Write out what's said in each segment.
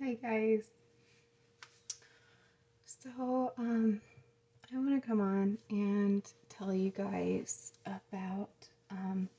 Hi guys. I want to come on and tell you guys about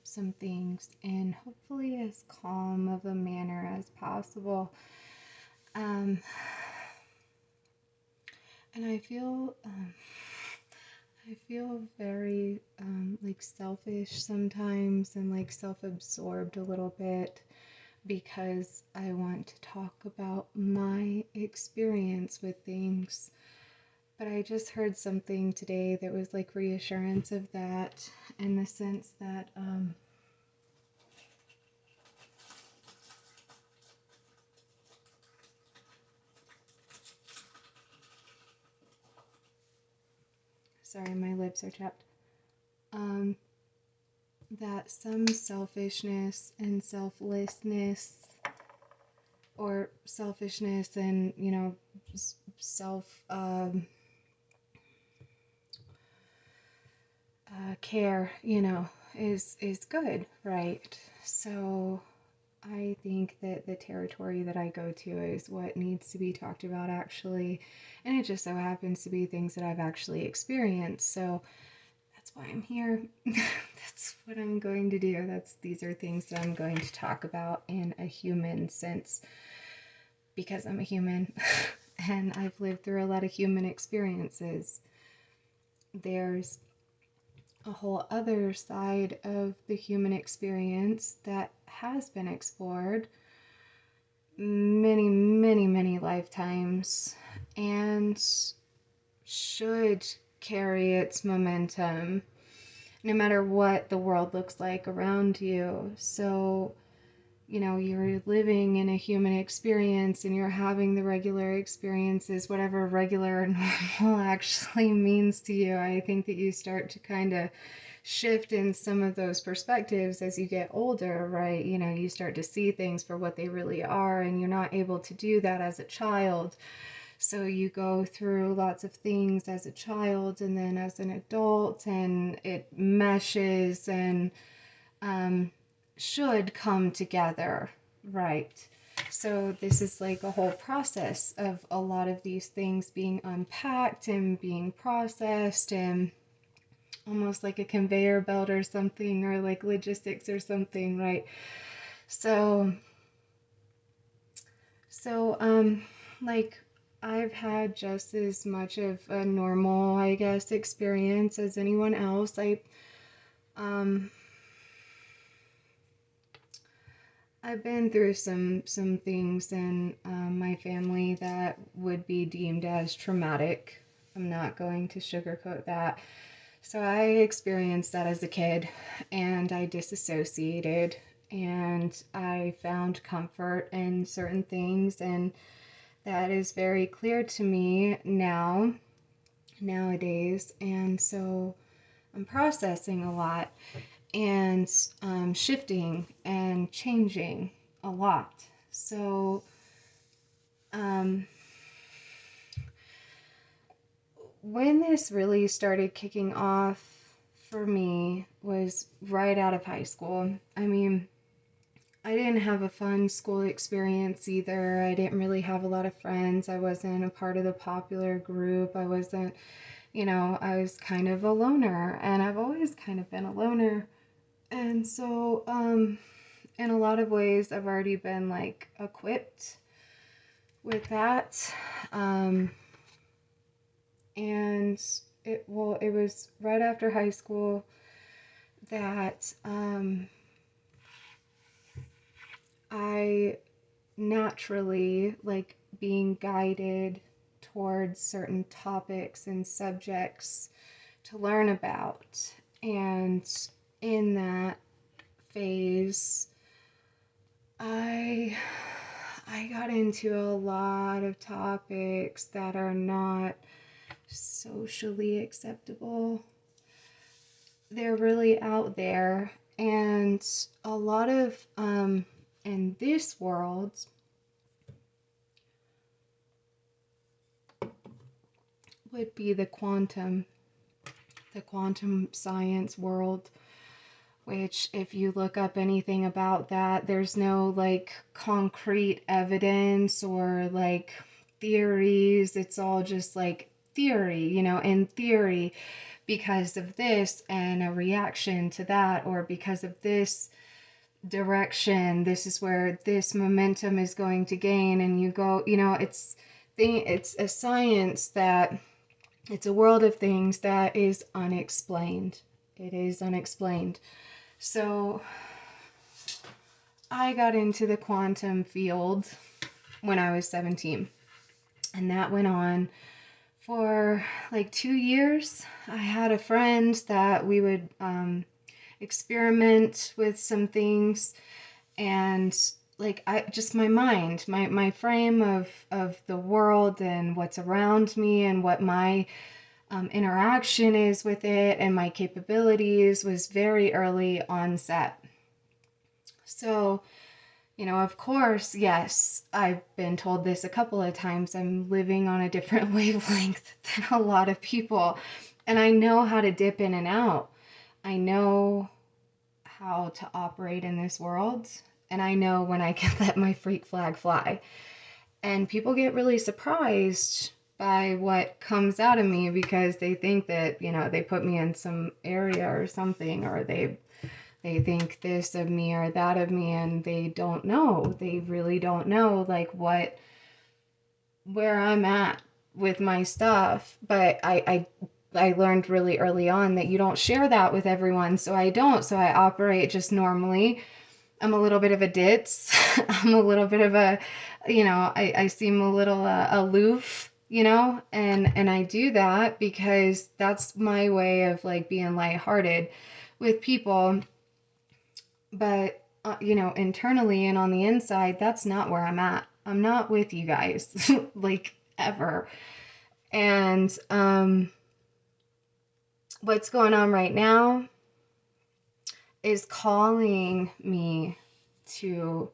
some things in hopefully as calm of a manner as possible. Um, and I feel very like selfish sometimes and like self-absorbed a little bit because I want to talk about my experience with things. But I just heard something today that was like reassurance of that in the sense that, sorry, my lips are chapped, um, that some selfishness and selflessness, or selfishness and, self care, is good, right? So I think that the territory that I go to is what needs to be talked about actually, and it just so happens to be things that I've actually experienced. So that's why I'm here. That's what I'm going to do. These are things that I'm going to talk about in a human sense because I'm a human and I've lived through a lot of human experiences. There's a whole other side of the human experience that has been explored many, many, many lifetimes and should carry its momentum no matter what the world looks like around you. So, you're living in a human experience and you're having the regular experiences, whatever regular or normal actually means to you. I think that you start to kind of shift in some of those perspectives as you get older, right? You start to see things for what they really are, and you're not able to do that as a child. So you go through lots of things as a child and then as an adult, and it meshes and should come together, right? So this is like a whole process of a lot of these things being unpacked and being processed, and almost like a conveyor belt or something, or like logistics or something, right? So, so, like, I've had just as much of a normal, I guess, experience as anyone else. Um, I've been through some things in my family that would be deemed as traumatic. I'm not going to sugarcoat that. So I experienced that as a kid, and I disassociated, and I found comfort in certain things, and that is very clear to me nowadays. And so I'm processing a lot and shifting and changing a lot. So, um, when this really started kicking off for me was right out of high school. I mean, I didn't have a fun school experience either. I didn't really have a lot of friends. I wasn't a part of the popular group. I wasn't, I was kind of a loner, and I've always kind of been a loner. And so, in a lot of ways, I've already been like equipped with that. Um, and it was right after high school that I naturally, like, being guided towards certain topics and subjects to learn about. And in that phase, I I got into a lot of topics that are not socially acceptable. They're really out there, and a lot of in this world would be the quantum science world, which if you look up anything about that, there's no like concrete evidence or like theories. It's all just like theory, in theory, because of this and a reaction to that, or because of this direction, this is where this momentum is going to gain, and you go, it's a science that it's a world of things that is unexplained. It is unexplained. So I got into the quantum field when I was 17, and that went on for like 2 years. I had a friend that we would experiment with some things, and like I just my mind, my frame of the world and what's around me and what my interaction is with it and my capabilities was very early onset. So, of course, yes, I've been told this a couple of times. I'm living on a different wavelength than a lot of people, and I know how to dip in and out. I know how to operate in this world, and I know when I can let my freak flag fly. And people get really surprised by what comes out of me because they think that, they put me in some area or something, or they think this of me or that of me, and they don't know. They really don't know like where I'm at with my stuff. But I learned really early on that you don't share that with everyone, so I don't. So I operate just normally. I'm a little bit of a ditz. I'm a little bit of a, I seem a little aloof, and I do that because that's my way of like being lighthearted with people. But, internally and on the inside, that's not where I'm at. I'm not with you guys, like ever. And what's going on right now is calling me to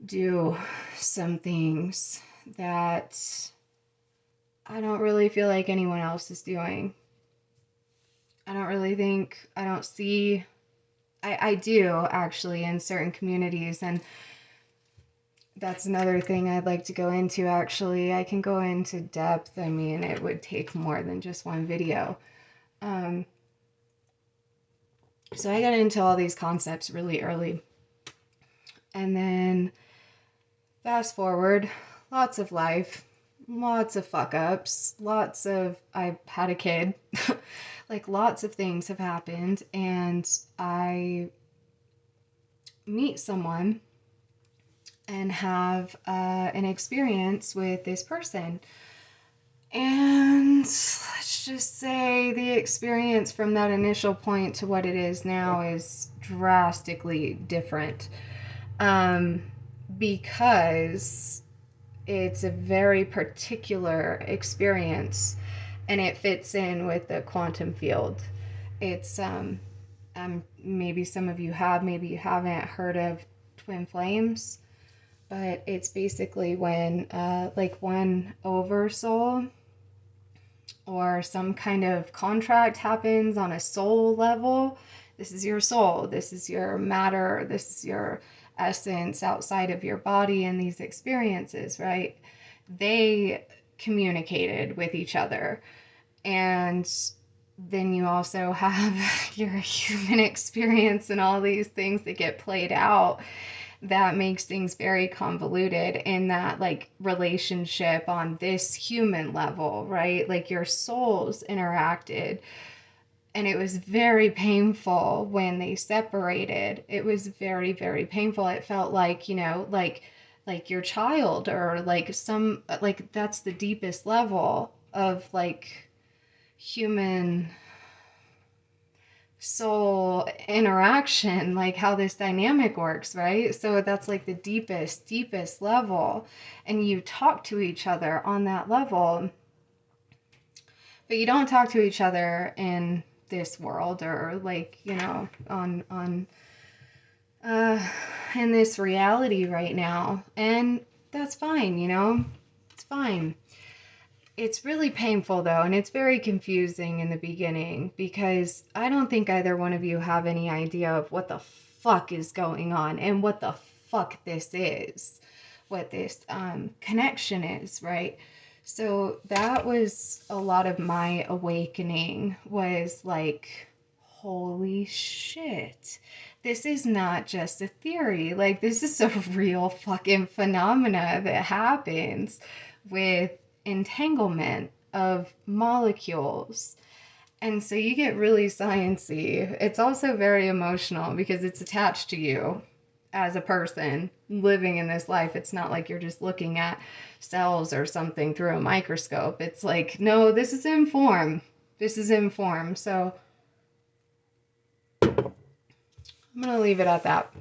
do some things that I don't really feel like anyone else is doing. I don't see, I do actually in certain communities, and that's another thing I'd like to go into actually. I can go into depth. I mean, it would take more than just one video. So I got into all these concepts really early. And then fast forward, lots of life, lots of fuck ups, I had a kid, like lots of things have happened, and I meet someone and have an experience with this person. And let's just say the experience from that initial point to what it is now is drastically different. Because it's a very particular experience and it fits in with the quantum field. It's maybe some of you have, maybe you haven't heard of twin flames, but it's basically when like one oversoul or some kind of contract happens on a soul level. This is your soul, this is your matter, this is your essence outside of your body and these experiences, right? They communicated with each other. And then you also have your human experience and all these things that get played out that makes things very convoluted in that like relationship on this human level, right? Like your souls interacted, and it was very painful when they separated. It was very, very painful. It felt like, like your child, or like some, like that's the deepest level of like human soul interaction, like how this dynamic works, right? So that's like the deepest level, and you talk to each other on that level, but you don't talk to each other in this world, or like, on in this reality right now. And that's fine, it's fine. It's really painful though, and it's very confusing in the beginning because I don't think either one of you have any idea of what the fuck is going on and what the fuck this is, what this connection is, right? So that was a lot of my awakening, was like, holy shit. This is not just a theory. Like, this is a real fucking phenomena that happens with entanglement of molecules. And so you get really sciencey. It's also very emotional because it's attached to you as a person living in this life. It's not like you're just looking at cells or something through a microscope. It's like, no, this is in form. This is in form. So I'm going to leave it at that.